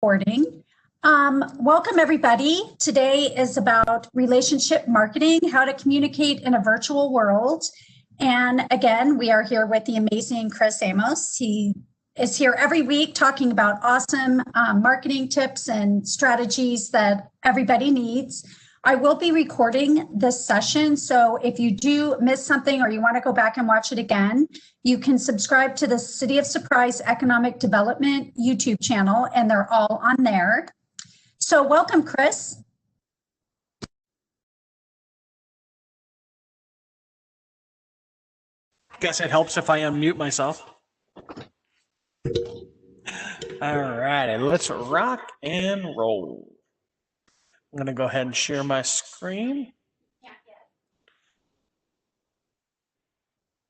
Recording. Welcome, everybody. Today is about relationship marketing, how to communicate in a virtual world. And again, we are here with the amazing Chris Amos. He is here every week talking about awesome marketing tips and strategies that everybody needs. I will be recording this session, so if you do miss something or you want to go back and watch it again, you can subscribe to the City of Surprise Economic Development YouTube channel, and they're all on there. So welcome, Chris. Guess it helps if I unmute myself. All right, let's rock and roll. I'm going to go ahead and share my screen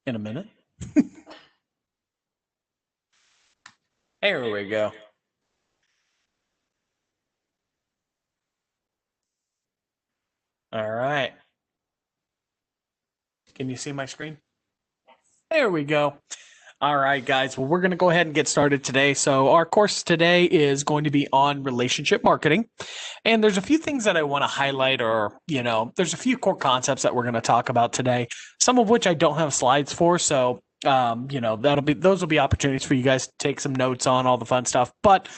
in a minute. There we go. All right. Can you see my screen? Yes. There we go. All right, guys. Well, we're going to go ahead and get started today. So our course today is going to be on relationship marketing. And there's a few things that I want to highlight, or, there's a few core concepts that we're going to talk about today, some of which I don't have slides for. So, those will be opportunities for you guys to take some notes on all the fun stuff. But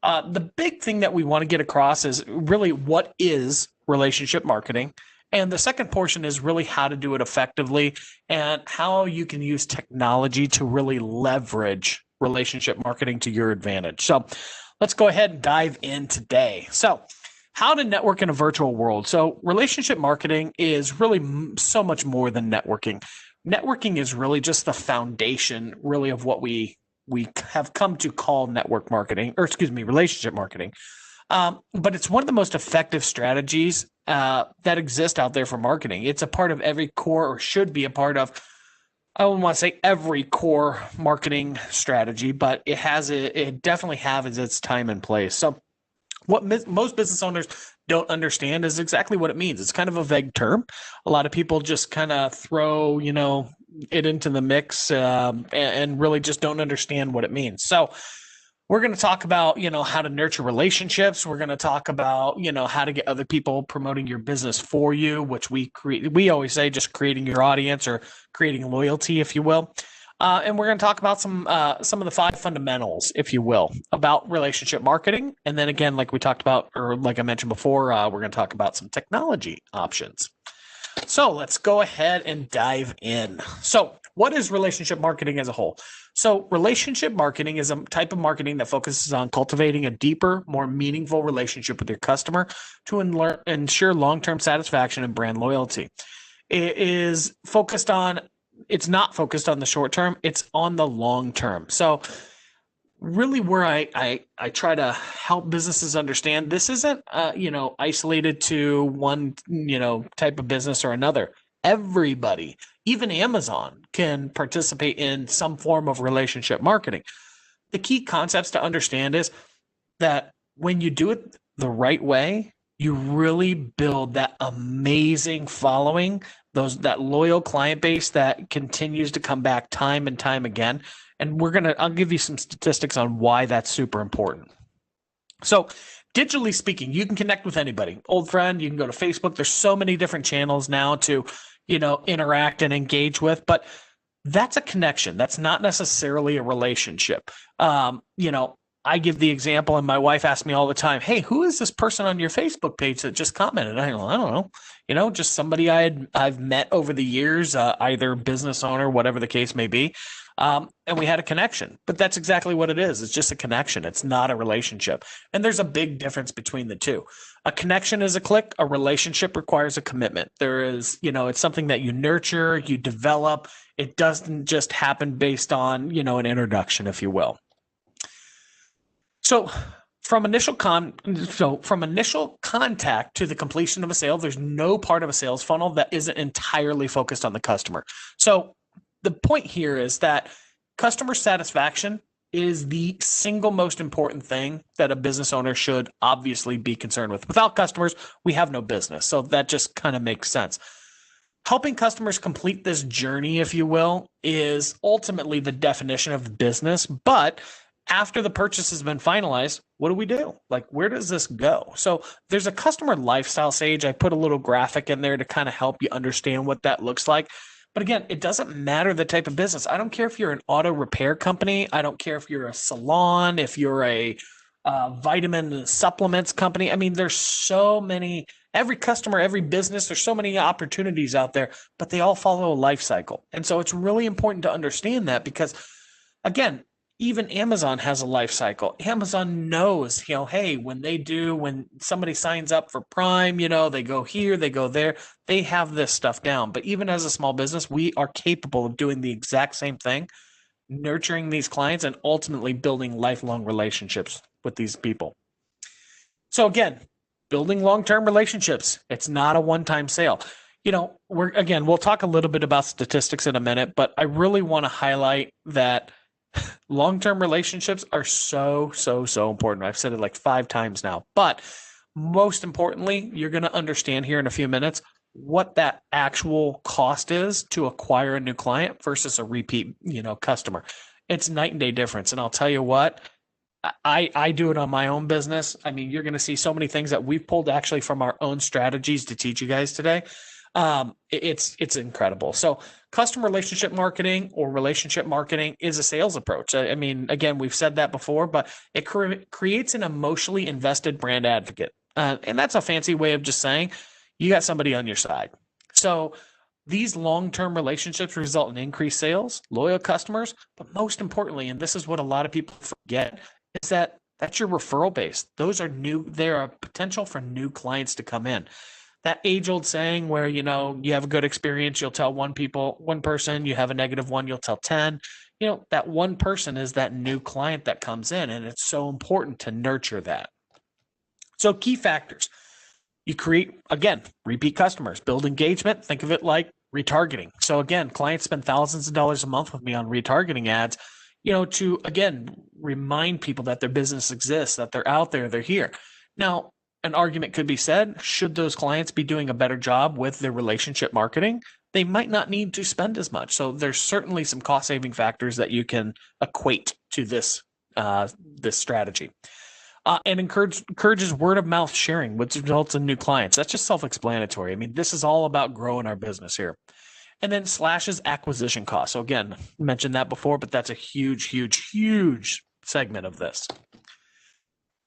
the big thing that we want to get across is really what is relationship marketing. And the second portion is really how to do it effectively and how you can use technology to really leverage relationship marketing to your advantage. So let's go ahead and dive in today. So how to network in a virtual world. So relationship marketing is really so much more than networking. Networking is really just the foundation really of what we have come to call relationship marketing. But it's one of the most effective strategies that exist out there for marketing. It's a part of every core, or should be a part of, I wouldn't want to say every core marketing strategy, but it definitely has its time and place. So what most business owners don't understand is exactly what it means. It's kind of a vague term. A lot of people just kind of throw, it into the mix and really just don't understand what it means. So we're going to talk about, how to nurture relationships. We're going to talk about, how to get other people promoting your business for you, which we always say just creating your audience or creating loyalty, if you will. And we're going to talk about some of the 5 fundamentals, if you will, about relationship marketing. And then again, like we talked about, or like I mentioned before, we're going to talk about some technology options. So let's go ahead and dive in. So what is relationship marketing as a whole? So relationship marketing is a type of marketing that focuses on cultivating a deeper, more meaningful relationship with your customer to ensure long-term satisfaction and brand loyalty. It's not focused on the short term, it's on the long term. So really where I try to help businesses understand this isn't isolated to one type of business or another. Everybody, even Amazon, can participate in some form of relationship marketing. The key concepts to understand is that when you do it the right way, you really build that amazing following, that loyal client base that continues to come back time and time again. And I'll give you some statistics on why that's super important. So digitally speaking, you can connect with anybody. Old friend, you can go to Facebook. There's so many different channels now to, interact and engage with, but that's a connection. That's not necessarily a relationship. I give the example, and my wife asks me all the time, "Hey, who is this person on your Facebook page that just commented?" I don't know. Just somebody I've met over the years, either business owner, whatever the case may be. And we had a connection, but that's exactly what it is. It's just a connection. It's not a relationship. And there's a big difference between the two. A connection is a click. A relationship requires a commitment. There is, it's something that you nurture, you develop. It doesn't just happen based on, an introduction, if you will. So from initial contact to the completion of a sale, there's no part of a sales funnel that isn't entirely focused on the customer. So the point here is that customer satisfaction is the single most important thing that a business owner should obviously be concerned with. Without customers, we have no business. So that just kind of makes sense. Helping customers complete this journey, if you will, is ultimately the definition of business, but after the purchase has been finalized, what do? Like, where does this go? So there's a customer lifestyle stage. I put a little graphic in there to kind of help you understand what that looks like. But again, it doesn't matter the type of business. I don't care if you're an auto repair company. I don't care if you're a salon, if you're a vitamin supplements company. I mean, there's so many, every customer, every business, there's so many opportunities out there, but they all follow a life cycle. And so it's really important to understand that because, again, even Amazon has a life cycle. Amazon knows, hey, when somebody signs up for Prime, they go here, they go there, they have this stuff down. But even as a small business, we are capable of doing the exact same thing, nurturing these clients and ultimately building lifelong relationships with these people. So again, building long-term relationships, it's not a one-time sale. We'll talk a little bit about statistics in a minute, but I really want to highlight that long-term relationships are so important. I've said it like 5 times now, but most importantly, you're going to understand here in a few minutes what that actual cost is to acquire a new client versus a repeat, customer. It's night and day difference. And I'll tell you what, I do it on my own business. I mean, you're going to see so many things that we've pulled actually from our own strategies to teach you guys today. It's incredible. So customer relationship marketing or relationship marketing is a sales approach. I mean, again, we've said that before, but it creates an emotionally invested brand advocate. And that's a fancy way of just saying you got somebody on your side. So these long-term relationships result in increased sales, loyal customers, but most importantly, and this is what a lot of people forget, is that that's your referral base. Those are there are potential for new clients to come in. That age-old saying where, you have a good experience, you'll tell one person, you have a negative one, you'll tell 10. That one person is that new client that comes in, and it's so important to nurture that. So key factors. You create, again, repeat customers, build engagement. Think of it like retargeting. So again, clients spend thousands of dollars a month with me on retargeting ads, to, again, remind people that their business exists, that they're out there, they're here. Now, an argument could be said, should those clients be doing a better job with their relationship marketing? They might not need to spend as much. So there's certainly some cost-saving factors that you can equate to this strategy. And encourages word-of-mouth sharing, which results in new clients. That's just self-explanatory. I mean, this is all about growing our business here. And then slashes acquisition costs. So again, mentioned that before, but that's a huge segment of this.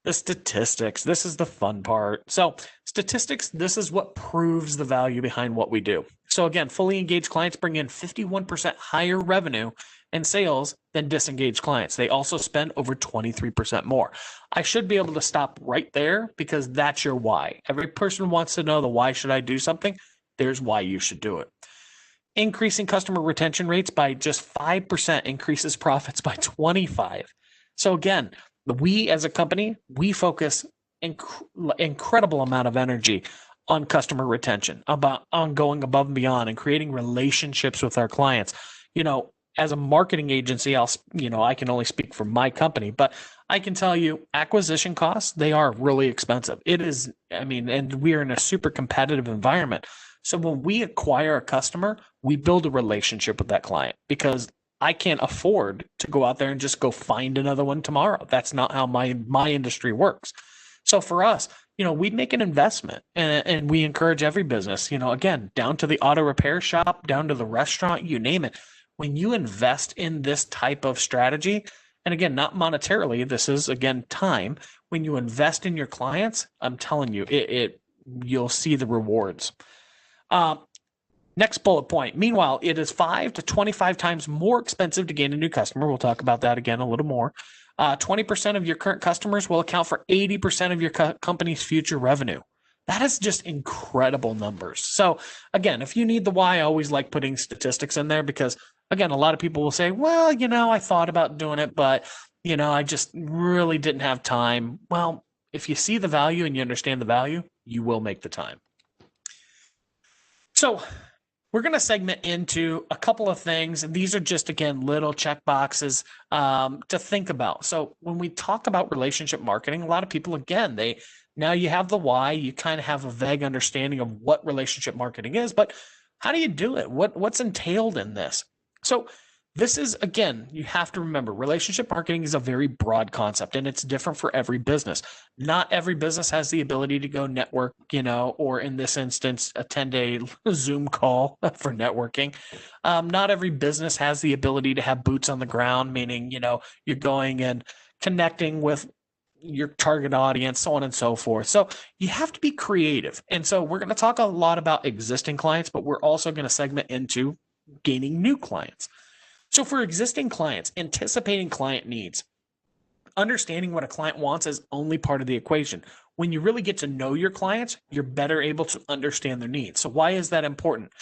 The statistics. This is the fun part. So statistics, this is what proves the value behind what we do. So again, fully engaged clients bring in 51% higher revenue and sales than disengaged clients. They also spend over 23% more. I should be able to stop right there because that's your why. Every person wants to know the why should I do something. There's why you should do it. Increasing customer retention rates by just 5% increases profits by 25%. So again, we as a company, we focus incredible amount of energy on customer retention, on going above and beyond and creating relationships with our clients. As a marketing agency, I can only speak for my company, but I can tell you acquisition costs, they are really expensive. It is, and we are in a super competitive environment. So when we acquire a customer, we build a relationship with that client because I can't afford to go out there and just go find another one tomorrow. That's not how my industry works. So for us, we make an investment and we encourage every business, again, down to the auto repair shop, down to the restaurant, you name it. When you invest in this type of strategy, and again, not monetarily, this is again time. When you invest in your clients, I'm telling you, you'll see the rewards. Next bullet point. Meanwhile, it is 5 to 25 times more expensive to gain a new customer. We'll talk about that again a little more. 20% of your current customers will account for 80% of your company's future revenue. That is just incredible numbers. So again, if you need the why, I always like putting statistics in there because, again, a lot of people will say, well, I thought about doing it, but, I just really didn't have time. Well, if you see the value and you understand the value, you will make the time. So we're going to segment into a couple of things, and these are just, again, little check boxes to think about. So when we talk about relationship marketing, a lot of people, again, now you have the why, you kind of have a vague understanding of what relationship marketing is, but how do you do it? What's entailed in this? So This is, again, you have to remember, relationship marketing is a very broad concept and it's different for every business. Not every business has the ability to go network, or in this instance, attend a Zoom call for networking. Not every business has the ability to have boots on the ground, meaning, you're going and connecting with your target audience, so on and so forth. So you have to be creative. And so we're going to talk a lot about existing clients, but we're also going to segment into gaining new clients. So for existing clients, anticipating client needs, understanding what a client wants is only part of the equation. When you really get to know your clients, you're better able to understand their needs. So why is that important?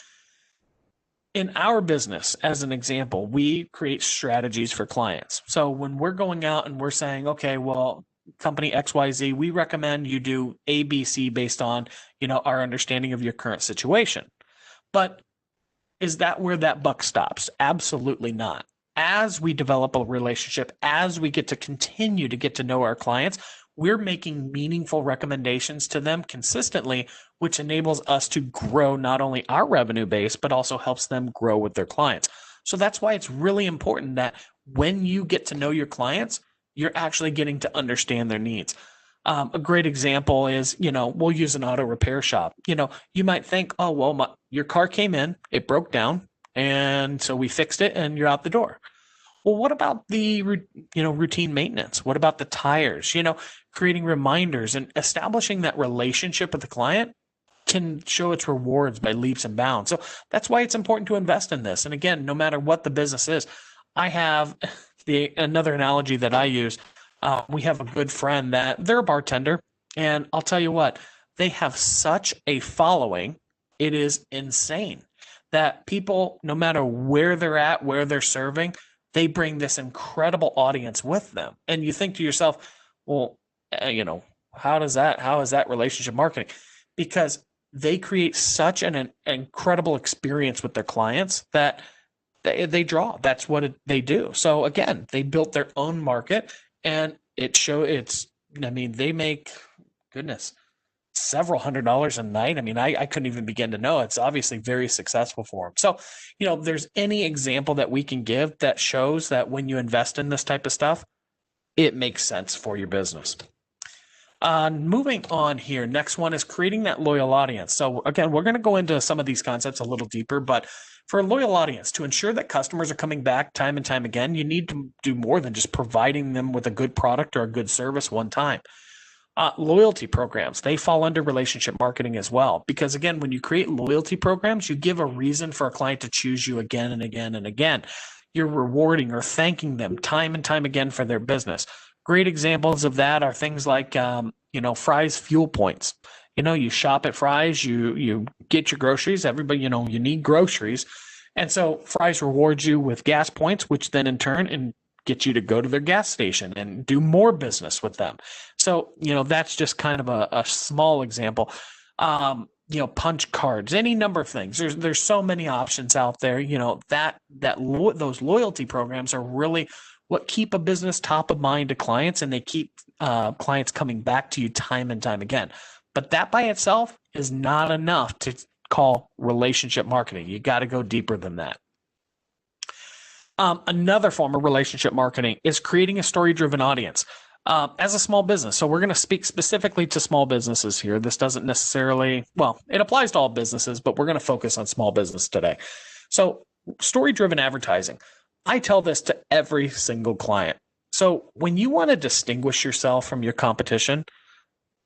In our business, as an example, we create strategies for clients. So when we're going out and we're saying, okay, well, company XYZ, we recommend you do ABC based on, our understanding of your current situation. But is that where that buck stops? Absolutely not. As we develop a relationship, as we get to continue to get to know our clients, we're making meaningful recommendations to them consistently, which enables us to grow not only our revenue base, but also helps them grow with their clients. So that's why it's really important that when you get to know your clients, you're actually getting to understand their needs. A great example is, we'll use an auto repair shop. You might think, oh, well, your car came in, it broke down, and so we fixed it and you're out the door. Well, what about the, routine maintenance? What about the tires? Creating reminders and establishing that relationship with the client can show its rewards by leaps and bounds. So that's why it's important to invest in this. And again, no matter what the business is, I have another analogy that I use. We have a good friend that they're a bartender, and I'll tell you what, they have such a following. It is insane that people, no matter where they're at, where they're serving, they bring this incredible audience with them. And you think to yourself, well, how is that relationship marketing? Because they create such an incredible experience with their clients that they draw. That's what they do. So again, they built their own market. And they make, goodness, several $100s a night. I couldn't even begin to know. It's obviously very successful for them. So, there's any example that we can give that shows that when you invest in this type of stuff, it makes sense for your business. Moving on here, next one is creating that loyal audience. So again, we're going to go into some of these concepts a little deeper, but for a loyal audience, to ensure that customers are coming back time and time again, you need to do more than just providing them with a good product or a good service one time. Loyalty programs, they fall under relationship marketing as well. Because again, when you create loyalty programs, you give a reason for a client to choose you again and again and again. You're rewarding or thanking them time and time again for their business. Great examples of that are things like, Fry's fuel points. You shop at Fry's, you get your groceries. Everybody, you need groceries. And so Fry's rewards you with gas points, which then in turn get you to go to their gas station and do more business with them. So, that's just kind of a small example. Punch cards, any number of things. There's so many options out there. Those loyalty programs are really what keep a business top of mind to clients, and they keep clients coming back to you time and time again. But that by itself is not enough to call relationship marketing. You got to go deeper than that. Another form of relationship marketing is creating a story-driven audience. As a small business, so we're going to speak specifically to small businesses here. This doesn't necessarily, it applies to all businesses, but we're going to focus on small business today. So story-driven advertising. I tell this to every single client. So when you want to distinguish yourself from your competition,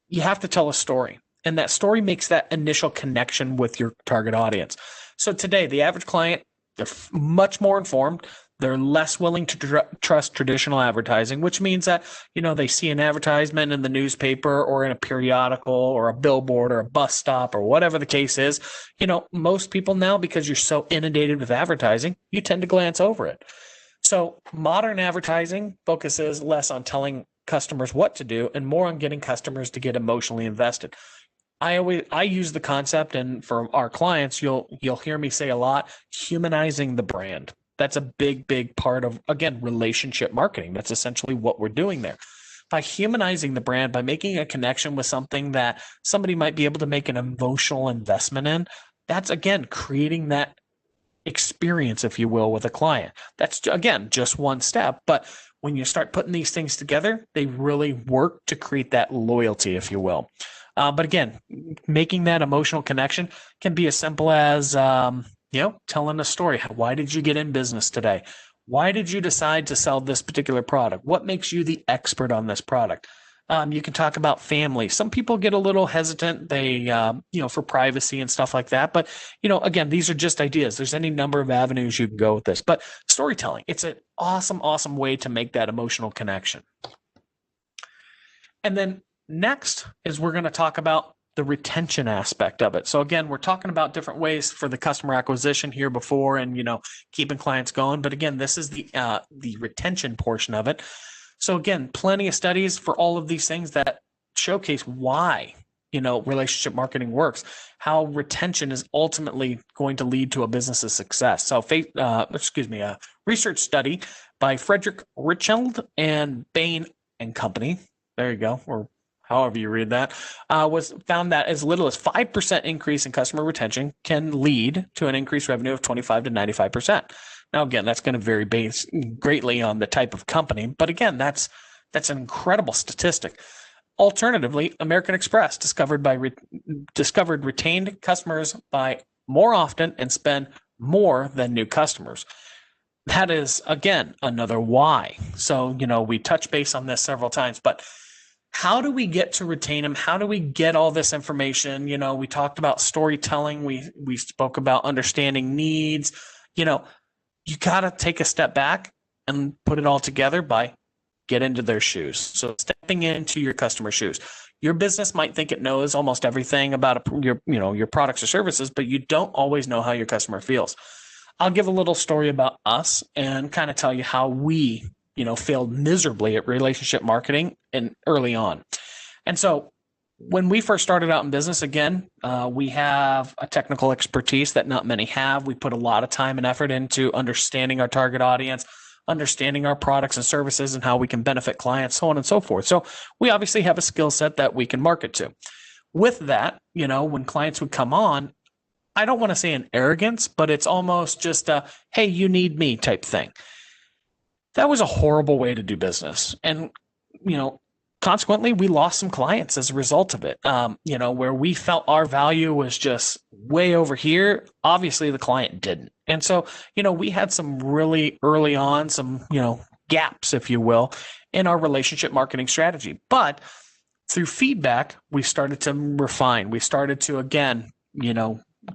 you have to tell a story. And that story makes that initial connection with your target audience. So today, the average client, they're much more informed. They're less willing to trust traditional advertising, which means that, they see an advertisement in the newspaper or in a periodical or a billboard or a bus stop or whatever the case is. Most people now, because you're so inundated with advertising, you tend to glance over it. So modern advertising focuses less on telling customers what to do and more on getting customers to get emotionally invested. I use the concept, and for our clients, you'll hear me say a lot, humanizing the brand. That's a big part of, again, relationship marketing. That's essentially what we're doing there. By humanizing the brand, by making a connection with something that somebody might be able to make an emotional investment in, that's, again, creating that experience, if you will, with a client. That's, again, just one step. But when you start putting these things together, they really work to create that loyalty, if you will. But again, making that emotional connection can be as simple as, telling a story. Why did you get in business today? Why did you decide to sell this particular product? What makes you the expert on this product? You can talk about family. Some people get a little hesitant, they, for privacy and stuff like that. But, again, these are just ideas. There's any number of avenues you can go with this. But storytelling, it's an awesome, awesome way to make that emotional connection. And then next is we're going to talk about the retention aspect of it. So again, we're talking about different ways for the customer acquisition here before and, keeping clients going. But again, this is the retention portion of it. So again, plenty of studies for all of these things that showcase why, relationship marketing works, how retention is ultimately going to lead to a business's success. So a research study by Frederick Richeld and Bain and Company, there you go, or however you read that, was found that as little as 5% increase in customer retention can lead to an increased revenue of 25 to 95%. Now, again, that's going to vary greatly on the type of company, but again, that's an incredible statistic. Alternatively, American Express discovered retained customers buy more often and spend more than new customers. That is, again, another why. So, we touch base on this several times, but how do we get to retain them? How do we get all this information? We talked about storytelling. We spoke about understanding needs. You got to take a step back and put it all together by get into their shoes. So stepping into your customer's shoes. Your business might think it knows almost everything about your products or services, but you don't always know how your customer feels. I'll give a little story about us and kind of tell you how we, failed miserably at relationship marketing and early on. And so when we first started out in business, again, we have a technical expertise that not many have. We put a lot of time and effort into understanding our target audience, understanding our products and services and how we can benefit clients, so on and so forth. So we obviously have a skill set that we can market to. With that, when clients would come on, I don't want to say an arrogance, but it's almost just a, hey, you need me type thing. That was a horrible way to do business. And, consequently, we lost some clients as a result of it. Where we felt our value was just way over here, obviously the client didn't. And so, we had some really early on, some, gaps, if you will, in our relationship marketing strategy. But through feedback, we started to refine. We started to, again,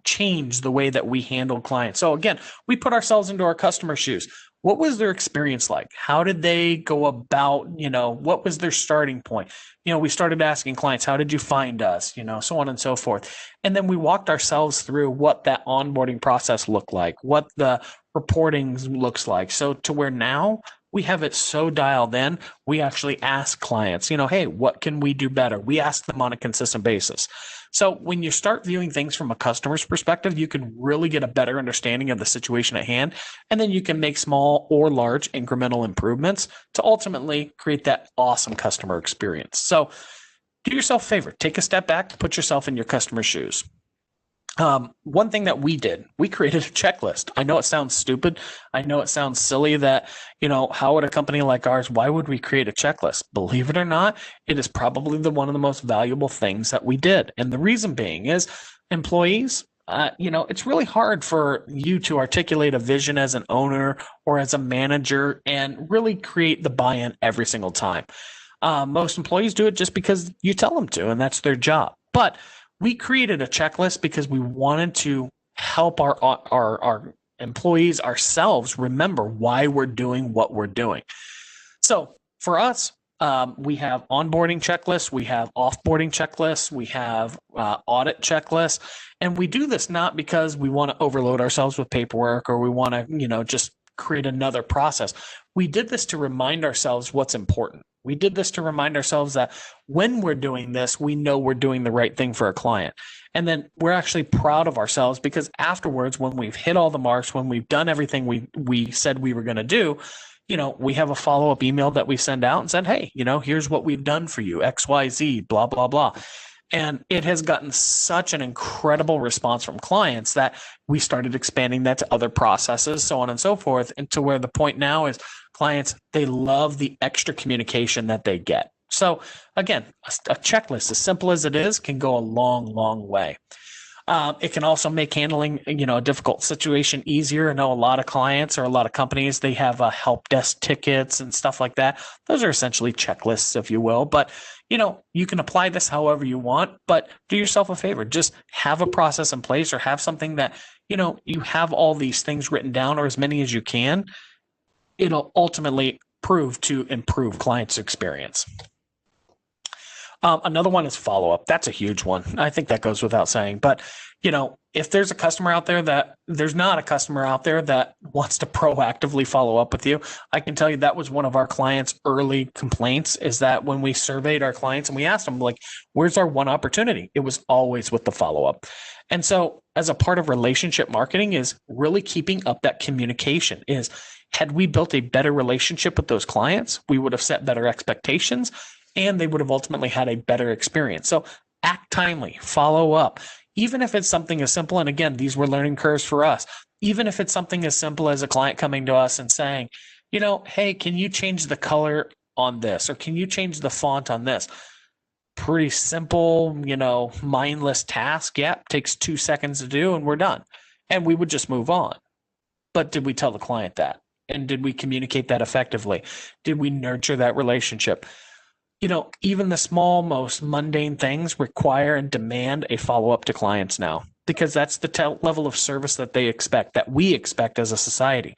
change the way that we handled clients. So again, we put ourselves into our customer's shoes. What was their experience like? How did they go about, what was their starting point? We started asking clients, how did you find us? So on and so forth. And then we walked ourselves through what that onboarding process looked like, what the reporting looks like. So to where now we have it so dialed in, we actually ask clients, hey, what can we do better? We ask them on a consistent basis. So when you start viewing things from a customer's perspective, you can really get a better understanding of the situation at hand. And then you can make small or large incremental improvements to ultimately create that awesome customer experience. So do yourself a favor, take a step back, put yourself in your customer's shoes. One thing that we did, we created a checklist. I know it sounds stupid. I know it sounds silly that, how would a company like ours, why would we create a checklist? Believe it or not, it is probably one of the most valuable things that we did. And the reason being is employees, it's really hard for you to articulate a vision as an owner or as a manager and really create the buy-in every single time. Most employees do it just because you tell them to, and that's their job. But we created a checklist because we wanted to help our employees ourselves remember why we're doing what we're doing. So for us, we have onboarding checklists, we have offboarding checklists, we have audit checklists, and we do this not because we want to overload ourselves with paperwork or we want to, just create another process. We did this to remind ourselves what's important. We did this to remind ourselves that when we're doing this, we know we're doing the right thing for a client. And then we're actually proud of ourselves because afterwards, when we've hit all the marks, when we've done everything we said we were going to do, we have a follow-up email that we send out and said, hey, here's what we've done for you, XYZ, blah, blah, blah. And it has gotten such an incredible response from clients that we started expanding that to other processes, so on and so forth, and to where the point now is clients, they love the extra communication that they get. So again, a checklist, as simple as it is, can go a long, long way. It can also make handling, a difficult situation easier. I know a lot of clients or a lot of companies, they have help desk tickets and stuff like that. Those are essentially checklists, if you will. But, you can apply this however you want, but do yourself a favor. Just have a process in place or have something that, you have all these things written down or as many as you can. It'll ultimately prove to improve clients' experience. Another one is follow-up. That's a huge one. I think that goes without saying. But, if there's a customer out there there's not a customer out there that wants to proactively follow up with you, I can tell you that was one of our clients' early complaints, is that when we surveyed our clients and we asked them, like, where's our one opportunity? It was always with the follow-up. And so as a part of relationship marketing is really keeping up that communication. Is had we built a better relationship with those clients, we would have set better expectations, and they would have ultimately had a better experience. So act timely, follow up, even if it's something as simple. And again, these were learning curves for us. Even if it's something as simple as a client coming to us and saying, hey, can you change the color on this? Or can you change the font on this? Pretty simple, mindless task. Yeah, takes 2 seconds to do and we're done. And we would just move on. But did we tell the client that? And did we communicate that effectively? Did we nurture that relationship? Even the small, most mundane things require and demand a follow-up to clients now, because that's the level of service that they expect, that we expect as a society.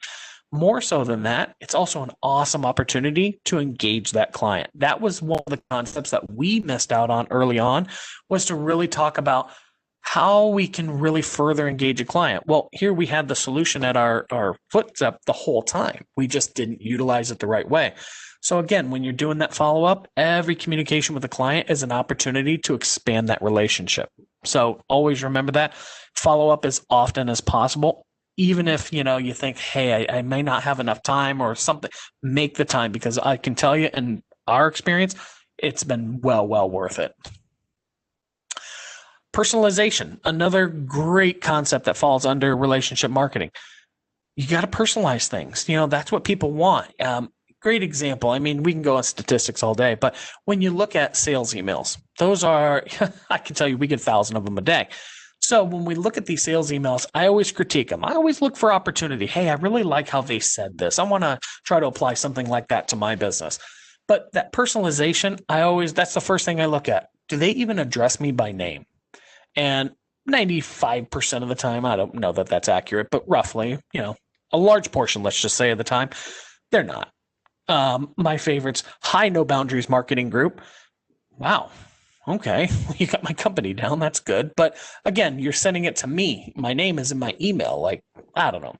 More so than that, it's also an awesome opportunity to engage that client. That was one of the concepts that we missed out on early on, was to really talk about how we can really further engage a client. Well, here we had the solution at our footstep the whole time. We just didn't utilize it the right way. So again, when you're doing that follow-up, every communication with the client is an opportunity to expand that relationship. So always remember that. Follow up as often as possible. Even if, you think, hey, I may not have enough time or something, make the time, because I can tell you in our experience, it's been well worth it. Personalization, another great concept that falls under relationship marketing. You got to personalize things. That's what people want. Great example. I mean, we can go on statistics all day, but when you look at sales emails, those are, I can tell you, we get 1,000 of them a day. So when we look at these sales emails, I always critique them. I always look for opportunity. Hey, I really like how they said this. I want to try to apply something like that to my business. But that personalization, that's the first thing I look at. Do they even address me by name? And 95% of the time, I don't know that that's accurate, but roughly, a large portion, let's just say, of the time, they're not. My favorites, High No Boundaries Marketing Group. Wow. Okay. You got my company down. That's good. But again, you're sending it to me. My name is in my email. Like, I don't know.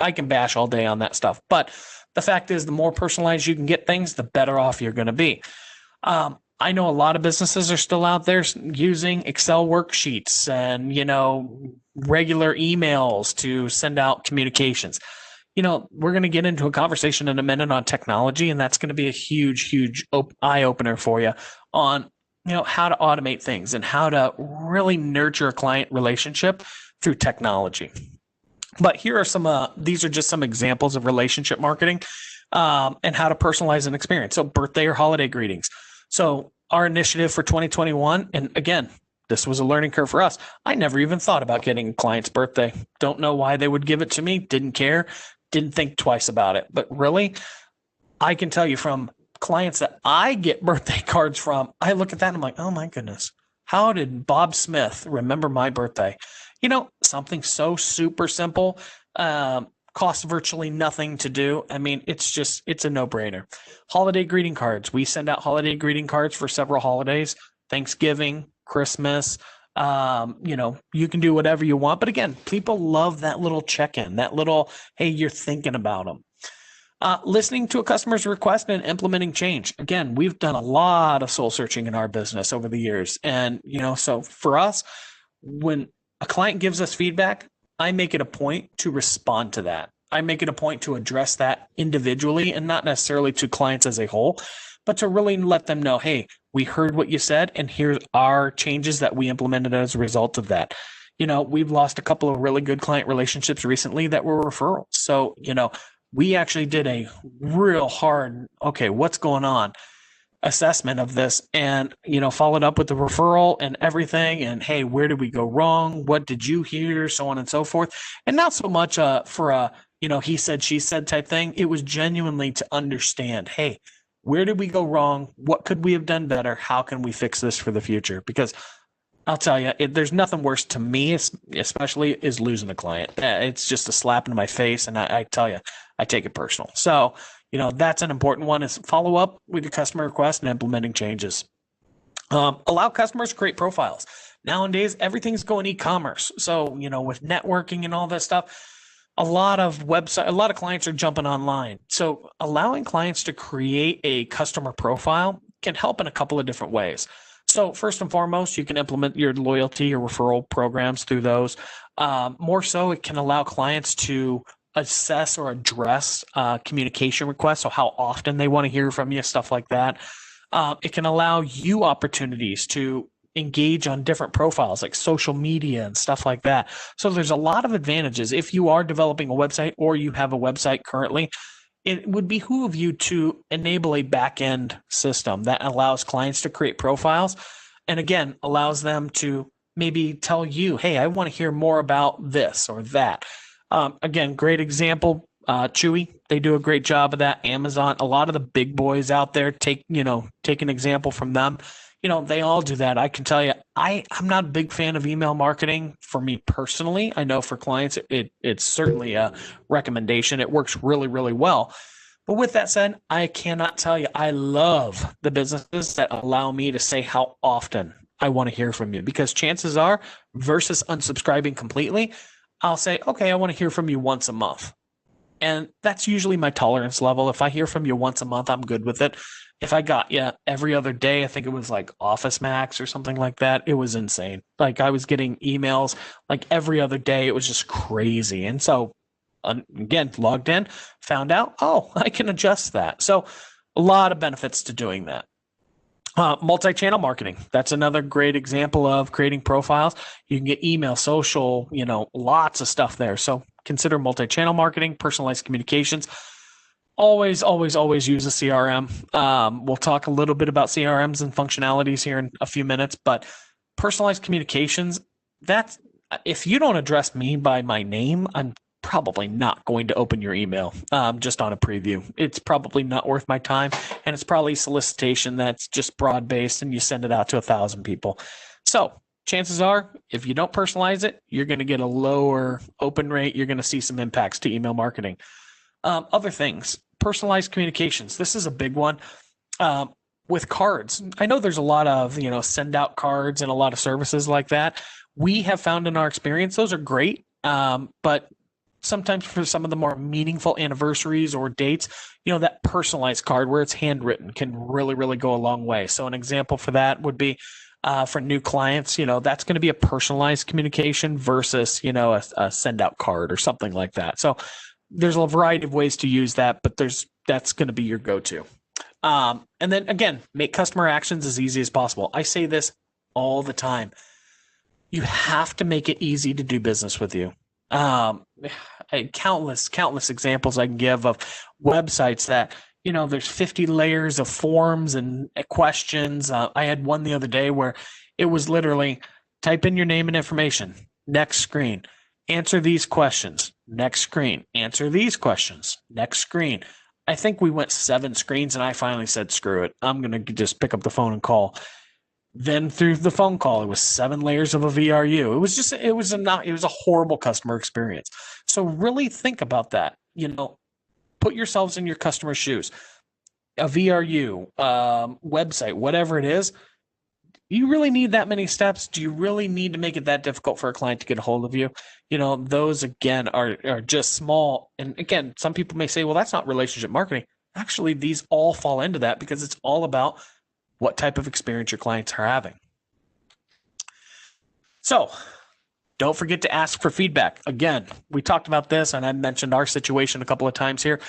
I can bash all day on that stuff. But the fact is, the more personalized you can get things, the better off you're going to be. I know a lot of businesses are still out there using Excel worksheets and, regular emails to send out communications. We're going to get into a conversation in a minute on technology, and that's going to be a huge eye opener for you on, how to automate things and how to really nurture a client relationship through technology. But here are these are just some examples of relationship marketing and how to personalize an experience. So birthday or holiday greetings. So our initiative for 2021, and again, this was a learning curve for us. I never even thought about getting a client's birthday. Don't know why they would give it to me. Didn't care. Didn't think twice about it. But really, I can tell you from clients that I get birthday cards from, I look at that and I'm like, oh my goodness, how did Bob Smith remember my birthday? Something so super simple, costs virtually nothing to do. I mean, it's a no-brainer. Holiday greeting cards. We send out holiday greeting cards for several holidays, Thanksgiving, Christmas. You can do whatever you want. But again, people love that little check-in, that little, hey, you're thinking about them. Listening to a customer's request and implementing change. Again, we've done a lot of soul searching in our business over the years. And, so for us, when a client gives us feedback, I make it a point to respond to that. I make it a point to address that individually and not necessarily to clients as a whole, but to really let them know, hey, we heard what you said, and here's our changes that we implemented as a result of that. We've lost a couple of really good client relationships recently that were referrals. So, we actually did a real hard, okay, what's going on assessment of this, and, followed up with the referral and everything. And hey, where did we go wrong? What did you hear? So on and so forth. And not so much for a, he said, she said type thing. It was genuinely to understand, hey, where did we go wrong? What could we have done better? How can we fix this for the future? Because I'll tell you, there's nothing worse to me, especially, is losing a client. It's just a slap in my face. And I tell you, I take it personal. So, that's an important one, is follow up with your customer request and implementing changes. Allow customers to create profiles. Nowadays, everything's going e-commerce. So, with networking and all that stuff, a lot of clients are jumping online. So allowing clients to create a customer profile can help in a couple of different ways. So first and foremost, you can implement your loyalty or referral programs through those. More so, it can allow clients to assess or address communication requests, so how often they want to hear from you, stuff like that. It can allow you opportunities to engage on different profiles like social media and stuff like that. So there's a lot of advantages. If you are developing a website or you have a website currently, it would behoove you to enable a back-end system that allows clients to create profiles, and again, allows them to maybe tell you, hey, I want to hear more about this or that. Again, great example, Chewy, they do a great job of that. Amazon, a lot of the big boys out there, take an example from them. They all do that. I can tell you, I'm not a big fan of email marketing for me personally. I know for clients, it's certainly a recommendation. It works really, really well. But with that said, I cannot tell you, I love the businesses that allow me to say how often I want to hear from you, because chances are, versus unsubscribing completely, I'll say, okay, I want to hear from you once a month. And that's usually my tolerance level. If I hear from you once a month, I'm good with it. If I got you every other day, I think it was like Office Max or something like that, it was insane. Like, I was getting emails like every other day. It was just crazy. And so, again, logged in, found out, oh, I can adjust that. So a lot of benefits to doing that. Multi-channel marketing. That's another great example of creating profiles. You can get email, social, lots of stuff there. So consider multi-channel marketing, personalized communications. Always, always, always use a CRM. We'll talk a little bit about CRMs and functionalities here in a few minutes, but personalized communications, that's, if you don't address me by my name, I'm probably not going to open your email just on a preview. It's probably not worth my time, and it's probably solicitation that's just broad-based, and you send it out to 1,000 people. So chances are, if you don't personalize it, you're going to get a lower open rate. You're going to see some impacts to email marketing. Other things, personalized communications. This is a big one. With cards, I know there's a lot of, send out cards and a lot of services like that. We have found in our experience, those are great. But sometimes for some of the more meaningful anniversaries or dates, that personalized card where it's handwritten can really, really go a long way. So an example for that would be for new clients, that's going to be a personalized communication versus, a send out card or something like that. So there's a variety of ways to use that, but that's going to be your go-to. And then again, make customer actions as easy as possible. I say this all the time. You have to make it easy to do business with you. Countless examples I can give of websites that, there's 50 layers of forms and questions. I had one the other day where it was literally type in your name and information, next screen, answer these questions, next screen, answer these questions, next screen. I think we went 7 screens, and I finally said, screw it. I'm going to just pick up the phone and call. Then through the phone call, it was 7 layers of a VRU. It was a horrible customer experience. So really think about that. Put yourselves in your customer's shoes. A VRU, website, whatever it is, you really need that many steps? Do you really need to make it that difficult for a client to get a hold of you? Those again are just small. And again, some people may say, well, that's not relationship marketing. Actually, these all fall into that, because it's all about what type of experience your clients are having. So don't forget to ask for feedback. Again, we talked about this, and I mentioned our situation a couple of times here.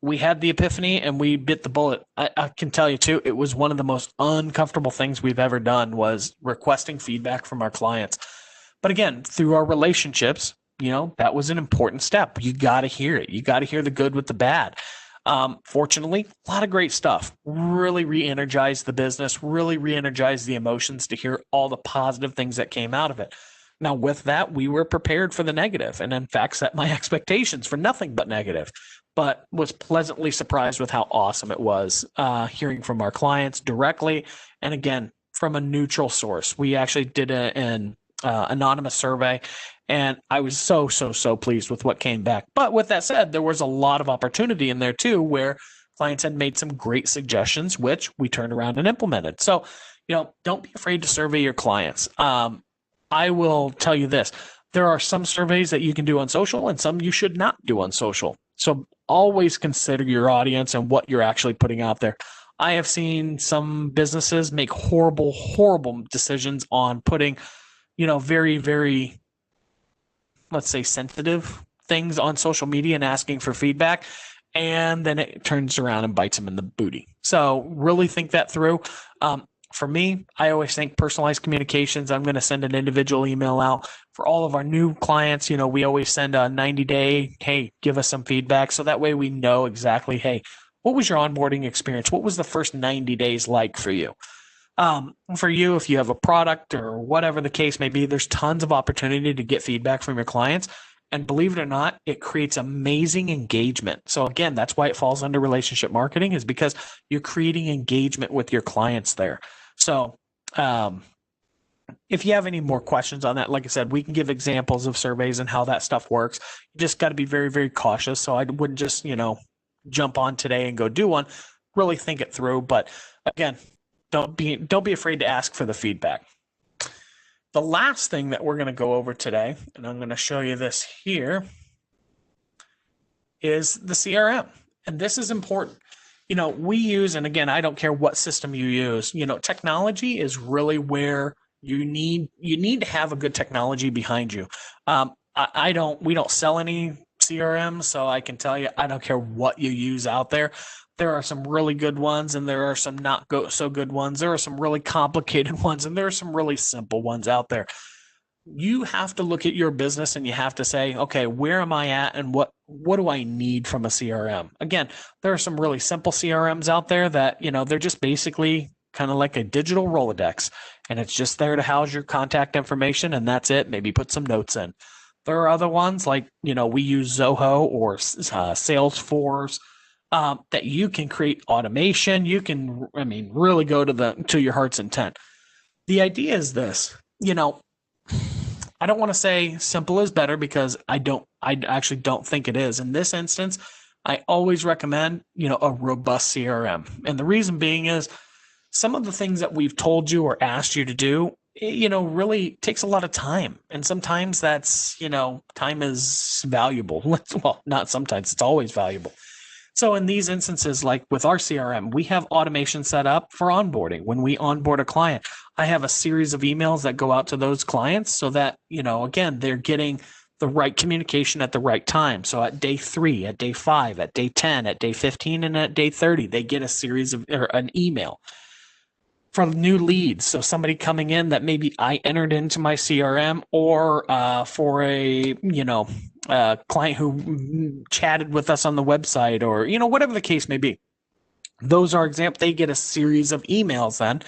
we had the epiphany and we bit the bullet. I can tell you too, it was one of the most uncomfortable things we've ever done was requesting feedback from our clients. But again, through our relationships, that was an important step. You got to hear it. You got to hear the good with the bad. Fortunately, a lot of great stuff. Really re-energized the business, really re-energized the emotions to hear all the positive things that came out of it. Now, with that, we were prepared for the negative and in fact set my expectations for nothing but negative, but was pleasantly surprised with how awesome it was hearing from our clients directly. And again, from a neutral source. We actually did an anonymous survey, and I was so pleased with what came back. But with that said, there was a lot of opportunity in there too, where clients had made some great suggestions, which we turned around and implemented. So, don't be afraid to survey your clients. I will tell you this. There are some surveys that you can do on social and some you should not do on social. So always consider your audience and what you're actually putting out there. I have seen some businesses make horrible decisions on putting, very, let's say, sensitive things on social media and asking for feedback. And then it turns around and bites them in the booty. So really think that through. For me, I always think personalized communications. I'm going to send an individual email out for all of our new clients. We always send a 90-day, hey, give us some feedback. So that way we know exactly, hey, what was your onboarding experience? What was the first 90 days like for you? For you, if you have a product or whatever the case may be, there's tons of opportunity to get feedback from your clients. And believe it or not, it creates amazing engagement. So again, that's why it falls under relationship marketing, is because you're creating engagement with your clients there. So if you have any more questions on that, like I said, we can give examples of surveys and how that stuff works. You just got to be very, very cautious. So I wouldn't just, jump on today and go do one. Really think it through. But again, don't be afraid to ask for the feedback. The last thing that we're going to go over today, and I'm going to show you this here, is the CRM. And this is important. We use, and again, I don't care what system you use, technology is really where you need to have a good technology behind you. We don't sell any CRM, so I can tell you, I don't care what you use out there. There are some really good ones and there are some not so good ones. There are some really complicated ones and there are some really simple ones out there. You have to look at your business and you have to say, okay, where am I at and what do I need from a CRM? Again, there are some really simple CRMs out there that, they're just basically kind of like a digital Rolodex, and it's just there to house your contact information and that's it. Maybe put some notes in. There are other ones like, we use Zoho or Salesforce that you can create automation. You can, really go to your heart's intent. The idea is this, I don't want to say simple is better because I actually don't think it is. In this instance, I always recommend, a robust CRM. And the reason being is some of the things that we've told you or asked you to do, really takes a lot of time. And sometimes that's, time is valuable. Well, not sometimes, it's always valuable. So in these instances, like with our CRM, we have automation set up for onboarding. When we onboard a client, I have a series of emails that go out to those clients so that, again, they're getting the right communication at the right time. So at day 3, at day 5, at day 10, at day 15, and at day 30, they get a series of an email from new leads. So somebody coming in that maybe I entered into my CRM or for a, client who chatted with us on the website or, whatever the case may be. Those are examples. They get a series of emails then.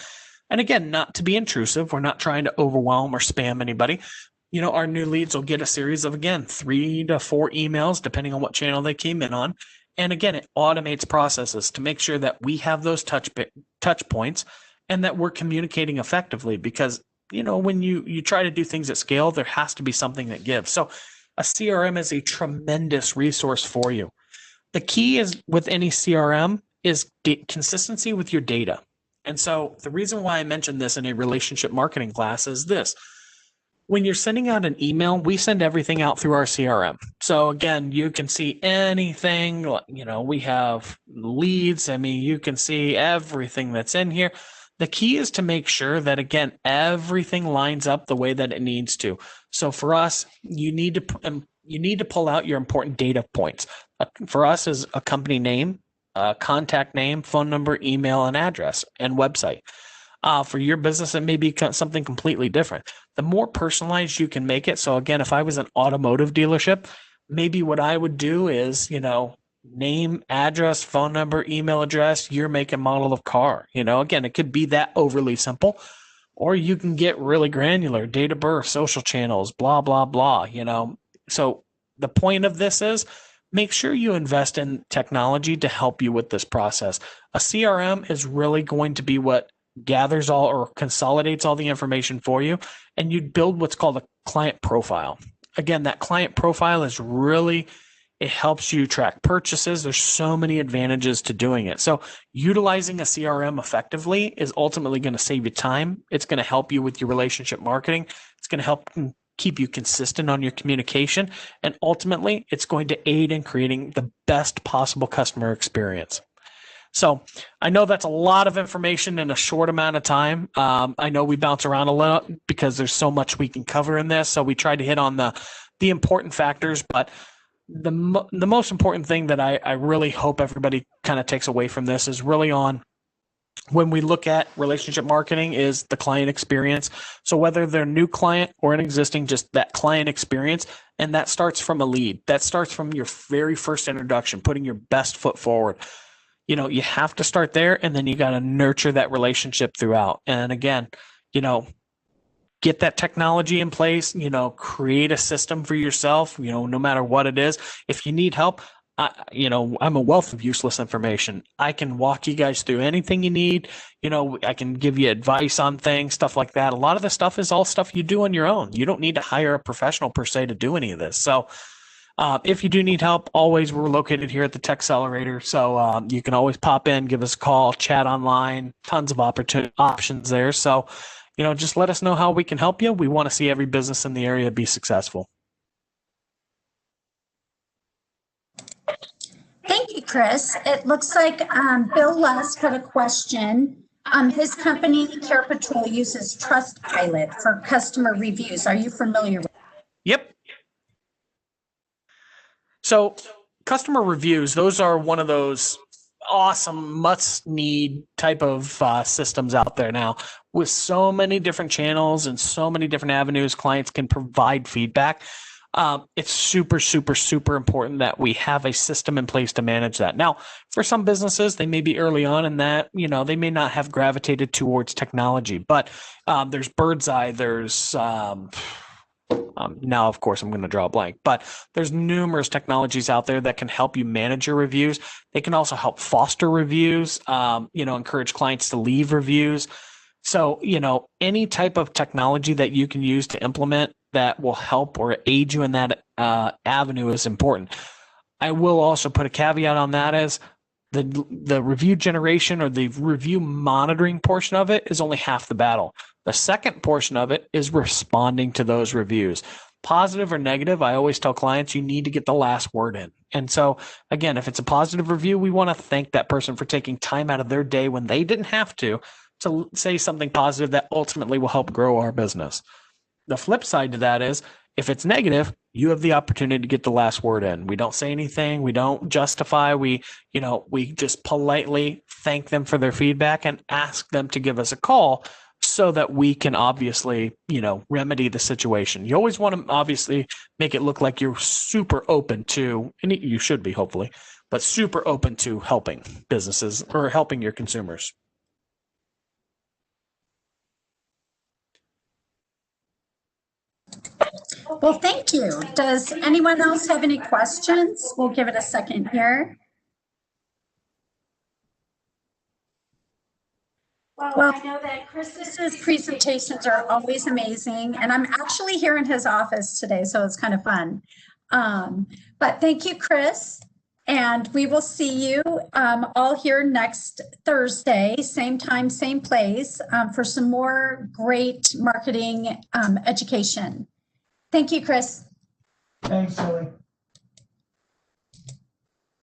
And again, not to be intrusive. We're not trying to overwhelm or spam anybody. Our new leads will get a series of, again, 3 to 4 emails, depending on what channel they came in on. And again, it automates processes to make sure that we have those touch points and that we're communicating effectively, because, when you try to do things at scale, there has to be something that gives. So a CRM is a tremendous resource for you. The key is with any CRM is consistency with your data. And so the reason why I mentioned this in a relationship marketing class is this. When you're sending out an email, we send everything out through our CRM. So again, you can see anything, we have leads. You can see everything that's in here. The key is to make sure that, again, everything lines up the way that it needs to. So for us, you need to you need to pull out your important data points. For us is a company name, contact name, phone number, email, and address, and website. For your business, it may be something completely different. The more personalized you can make it. So again, if I was an automotive dealership, maybe what I would do is, name, address, phone number, email address, year, make, and model of car. Again, it could be that overly simple, or you can get really granular, date of birth, social channels, blah, blah, blah, So the point of this is make sure you invest in technology to help you with this process. A CRM is really going to be what gathers all or consolidates all the information for you, and you build what's called a client profile. Again, that client profile is really, it helps you track purchases. There's so many advantages to doing it. So utilizing a CRM effectively is ultimately going to save you time. It's going to help you with your relationship marketing. It's going to help keep you consistent on your communication. And ultimately, it's going to aid in creating the best possible customer experience. So I know that's a lot of information in a short amount of time. I know we bounce around a lot because there's so much we can cover in this. So we tried to hit on the important factors, but the most important thing that I really hope everybody kind of takes away from this is really on when we look at relationship marketing is the client experience. So whether they're a new client or an existing, just that client experience, and that starts from a lead. That starts from your very first introduction, putting your best foot forward. You have to start there, and then you got to nurture that relationship throughout. And again, get that technology in place, create a system for yourself, no matter what it is. If you need help, I'm a wealth of useless information. I can walk you guys through anything you need. I can give you advice on things, stuff like that. A lot of the stuff is all stuff you do on your own. You don't need to hire a professional per se to do any of this. So if you do need help, always, we're located here at the Tech Accelerator. So you can always pop in, give us a call, chat online, tons of options there. So, just let us know how we can help you. We want to see every business in the area be successful. Thank you, Chris. It looks like Bill Lusk had a question. His company, Care Patrol, uses Trustpilot for customer reviews. Are you familiar with that? Yep. So customer reviews, those are one of those awesome must-need type of systems out there now. With so many different channels and so many different avenues, clients can provide feedback. It's super, super, super important that we have a system in place to manage that. Now, for some businesses, they may be early on in that, they may not have gravitated towards technology, but there's Birdseye, there's now, of course, I'm going to draw a blank, but there's numerous technologies out there that can help you manage your reviews. They can also help foster reviews, encourage clients to leave reviews. So, any type of technology that you can use to implement that will help or aid you in that avenue is important. I will also put a caveat on that as the review generation or the review monitoring portion of it is only half the battle. The second portion of it is responding to those reviews. Positive or negative, I always tell clients you need to get the last word in. And so, again, if it's a positive review, we want to thank that person for taking time out of their day when they didn't have to say something positive that ultimately will help grow our business. The flip side to that is if it's negative, you have the opportunity to get the last word in. We don't say anything. We don't justify. We just politely thank them for their feedback and ask them to give us a call so that we can obviously, remedy the situation. You always want to obviously make it look like you're super open to, and you should be hopefully, but super open to helping businesses or helping your consumers. Well, thank you. Does anyone else have any questions? We'll give it a second here. Well, I know that Chris's presentations are always amazing, and I'm actually here in his office today, so it's kind of fun. But thank you, Chris, and we will see you all here next Thursday, same time, same place, for some more great marketing education. Thank you, Chris. Thanks, Zoe.